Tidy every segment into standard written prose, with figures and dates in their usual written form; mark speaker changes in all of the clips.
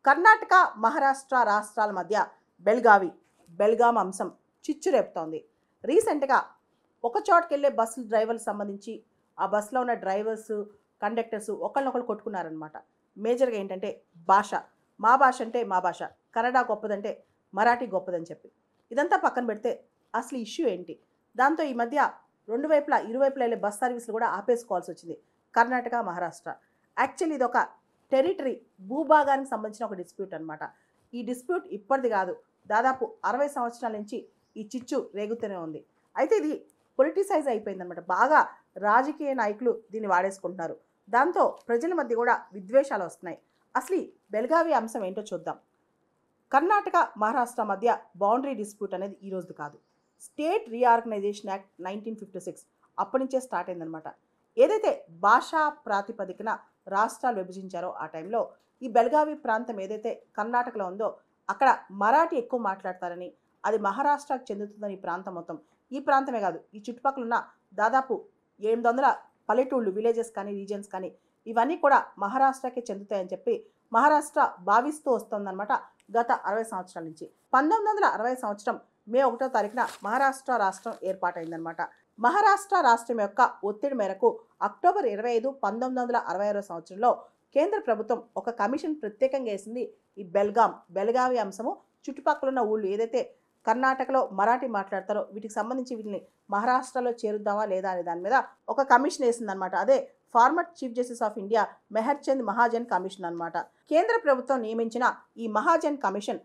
Speaker 1: కర్ణాటక, మహారాష్ట్ర రాష్ట్రాల మధ్య బెల్గాం అంశం చిచ్చు రేపుతోంది. రీసెంట్గా ఒక చోటుకెళ్ళే బస్సు డ్రైవర్లకు సంబంధించి ఆ బస్సులో ఉన్న డ్రైవర్స్, కండక్టర్స్ ఒకళ్ళనొకళ్ళు కొట్టుకున్నారనమాట. మేజర్గా ఏంటంటే భాష. మా భాష అంటే మా భాష, కన్నడ గొప్పదంటే మరాఠీ గొప్పదని చెప్పి. ఇదంతా పక్కన పెడితే అసలు ఇష్యూ ఏంటి? దాంతో ఈ మధ్య ఇరువైపులా వెళ్ళే బస్ సర్వీసులు కూడా ఆపేసుకోవాల్సి వచ్చింది కర్ణాటక, మహారాష్ట్ర. యాక్చువల్లీ ఇది ఒక టెరిటరీ, భూభాగానికి సంబంధించిన ఒక డిస్ప్యూట్ అనమాట. ఈ డిస్ప్యూట్ ఇప్పటిది కాదు, దాదాపు 60 సంవత్సరాల నుంచి ఈ చిచ్చు రేగుతూనే ఉంది. అయితే ఇది పొలిటిసైజ్ అయిపోయిందనమాట. బాగా రాజకీయ నాయకులు దీన్ని వాడేసుకుంటున్నారు. దాంతో ప్రజల మధ్య కూడా విద్వేషాలు వస్తున్నాయి. అసలు ఈ బెల్గావి అంశం ఏంటో చూద్దాం. కర్ణాటక, మహారాష్ట్ర మధ్య బౌండరీ డిస్ప్యూట్ అనేది ఈ రోజు కాదు. స్టేట్ రీఆర్గనైజేషన్ యాక్ట్ 1956 అప్పటి నుంచే స్టార్ట్ అయిందనమాట. ఏదైతే భాషా ప్రాతిపదికన రాష్ట్రాలు విభజించారో ఆ టైంలో ఈ బెల్గావి ప్రాంతం ఏదైతే కర్ణాటకలో ఉందో అక్కడ మరాఠీ ఎక్కువ మాట్లాడతారని, అది మహారాష్ట్రకు చెందుతుందని ఈ ప్రాంతం మొత్తం. ఈ ప్రాంతమే కాదు, ఈ చుట్టుపక్కల ఉన్న దాదాపు 800 పల్లెటూళ్ళు, విలేజెస్ కానీ, రీజియన్స్ కానీ ఇవన్నీ కూడా మహారాష్ట్రకే చెందుతాయని చెప్పి మహారాష్ట్ర భావిస్తూ వస్తుందన్నమాట గత 60 సంవత్సరాల నుంచి. 1960 సంవత్సరం మే 1వ తారీఖున మహారాష్ట్ర రాష్ట్రం ఏర్పాటైందనమాట. మహారాష్ట్ర రాష్ట్రం యొక్క ఒత్తిడి మేరకు అక్టోబర్ 25, 1966 సంవత్సరంలో కేంద్ర ప్రభుత్వం ఒక కమిషన్ ప్రత్యేకంగా వేసింది. ఈ బెల్గావి అంశము చుట్టుపక్కల ఉన్న ఊళ్ళు ఏదైతే కర్ణాటకలో మరాఠీ మాట్లాడతారో వీటికి సంబంధించి వీటిని మహారాష్ట్రలో చేరుద్దామా లేదా అనే దాని మీద ఒక కమిషన్ వేసిందనమాట. అదే former chief justice of India Meharchand Mahajan commission అనమాట. కేంద్ర ప్రభుత్వం నియమించిన ఈ మహాజన్ కమిషన్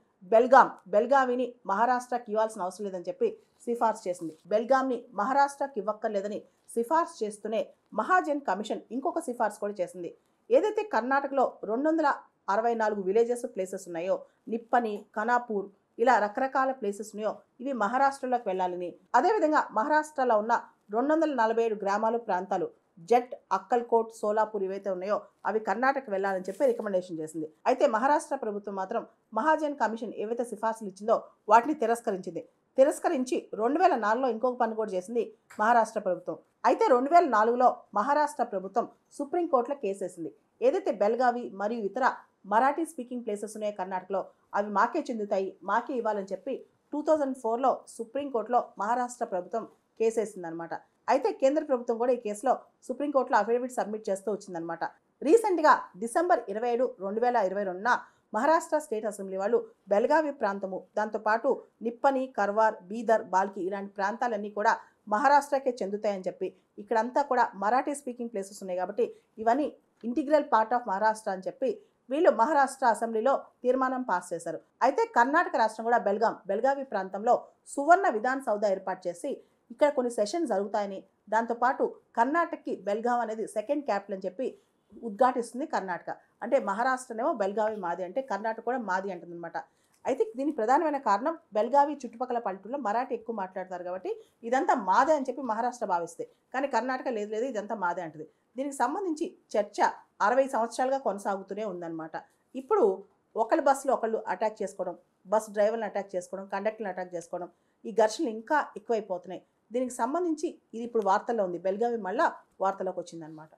Speaker 1: బెల్గావిని మహారాష్ట్రకి ఇవ్వాల్సిన అవసరం లేదని చెప్పి సిఫార్సు చేసింది. బెల్గాంని మహారాష్ట్రకి ఇవ్వక్కర్లేదని సిఫార్సు చేస్తూనే మహాజన్ కమిషన్ ఇంకొక సిఫార్సు కూడా చేసింది. ఏదైతే కర్ణాటకలో 264 విలేజెస్, ప్లేసెస్ ఉన్నాయో, నిప్పని, ఖానాపూర్, ఇలా రకరకాల ప్లేసెస్ ఉన్నాయో ఇవి మహారాష్ట్రలోకి వెళ్ళాలని, అదేవిధంగా మహారాష్ట్రలో ఉన్న 247 గ్రామాలు, ప్రాంతాలు, జట్, అక్కల్కోట్, సోలాపూర్ ఇవైతే ఉన్నాయో అవి కర్ణాటక వెళ్ళాలని చెప్పి రికమెండేషన్ చేసింది. అయితే మహారాష్ట్ర ప్రభుత్వం మాత్రం మహాజన్ కమిషన్ ఏవైతే సిఫార్సులు ఇచ్చిందో వాటిని తిరస్కరించి 2004లో ఇంకొక పని కూడా చేసింది మహారాష్ట్ర ప్రభుత్వం. అయితే 2004లో మహారాష్ట్ర ప్రభుత్వం సుప్రీంకోర్టులో కేసేసింది. ఏదైతే బెల్గావి మరియు ఇతర మరాఠీ స్పీకింగ్ ప్లేసెస్ ఉన్నాయో కర్ణాటకలో అవి మాకే చెందుతాయి, మాకే ఇవ్వాలని చెప్పి 2004లో సుప్రీంకోర్టులో మహారాష్ట్ర ప్రభుత్వం కేసేసిందనమాట. అయితే కేంద్ర ప్రభుత్వం కూడా ఈ కేసులో సుప్రీంకోర్టులో అఫిడవిట్ సబ్మిట్ చేస్తూ వచ్చిందనమాట. రీసెంట్గా డిసెంబర్ 27, 2022న మహారాష్ట్ర స్టేట్ అసెంబ్లీ వాళ్ళు బెల్గావి ప్రాంతము, దాంతోపాటు నిప్పని, కర్వార్, బీదర్, బాల్కి ఇలాంటి ప్రాంతాలన్నీ కూడా మహారాష్ట్రకే చెందుతాయని చెప్పి, ఇక్కడంతా కూడా మరాఠీ స్పీకింగ్ ప్లేసెస్ ఉన్నాయి కాబట్టి ఇవన్నీ ఇంటిగ్రల్ పార్ట్ ఆఫ్ మహారాష్ట్ర అని చెప్పి వీళ్ళు మహారాష్ట్ర అసెంబ్లీలో తీర్మానం పాస్ చేశారు. అయితే కర్ణాటక రాష్ట్రం కూడా బెల్గావి ప్రాంతంలో సువర్ణ విధాన్ సౌధ ఏర్పాటు చేసి ఇక్కడ కొన్ని సెషన్స్ జరుగుతాయని, దాంతోపాటు కర్ణాటకకి బెల్గాం అనేది సెకండ్ క్యాపిటల్ అని చెప్పి ఉద్ఘాటిస్తుంది కర్ణాటక. అంటే మహారాష్ట్రనేమో బెల్గావి మాది అంటే కర్ణాటక కూడా మాది అంటుందన్నమాట. అయితే దీనికి ప్రధానమైన కారణం బెల్గావి చుట్టుపక్కల పల్లెటూరులో మరాఠీ ఎక్కువ మాట్లాడతారు కాబట్టి ఇదంతా మాదే అని చెప్పి మహారాష్ట్ర భావిస్తే, కానీ కర్ణాటక లేదు ఇదంతా మాదే అంటుంది. దీనికి సంబంధించి చర్చ 60 సంవత్సరాలుగా కొనసాగుతూనే ఉందన్నమాట. ఇప్పుడు ఒకళ్ళ బస్సులో ఒకళ్ళు అటాక్ చేసుకోవడం, బస్ డ్రైవర్లను అటాక్ చేసుకోవడం, కండక్టర్లను అటాక్ చేసుకోవడం, ఈ ఘర్షణలు ఇంకా ఎక్కువైపోతున్నాయి. దీనికి సంబంధించి ఇది ఇప్పుడు వార్తల్లో ఉంది. బెల్గావి మళ్ళా వార్తలోకి వచ్చిందనమాట.